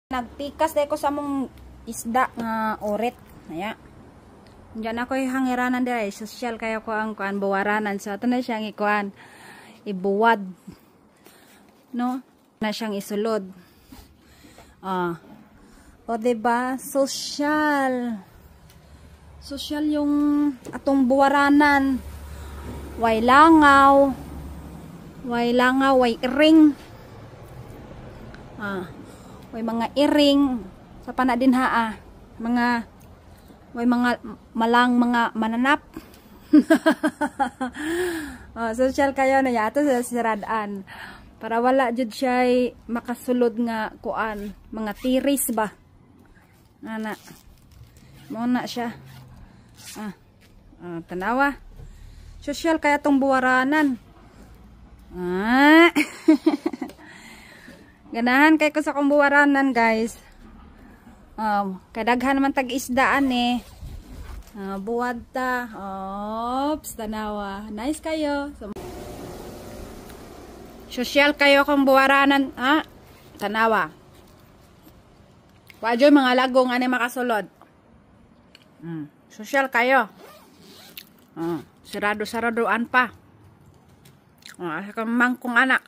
Nagpikas dahil ko sa mong isda nga oret. Naya. Diyan ako hangiranan dahil. Social kaya ko ang kuan buwaranan. So, ito na siyang ikuan. Ibuwad. No? Na siyang isulod. O, diba? Social. Social yung atong buwaranan. Way langaw. Way langaw. Way iring. Way mga iring sa panadinha mga way mga malang mga mananap. Social kayo na yato sa siradaan para wala jud siya makasulod nga kuan mga tiris ba ana mo na siya tanawa social kaya tong buwaranan. Ganahan kay ko sa kumbuwaranan guys. Kadaghan man tag-isdaan eh. Buwad ta. Ops, tanawa. Nice kayo. Social kayo kung buwaranan. Tanawa. Wadyo mga lagong ani makasulod. Social kayo. Sarado-saradoan pa. Mangkong anak.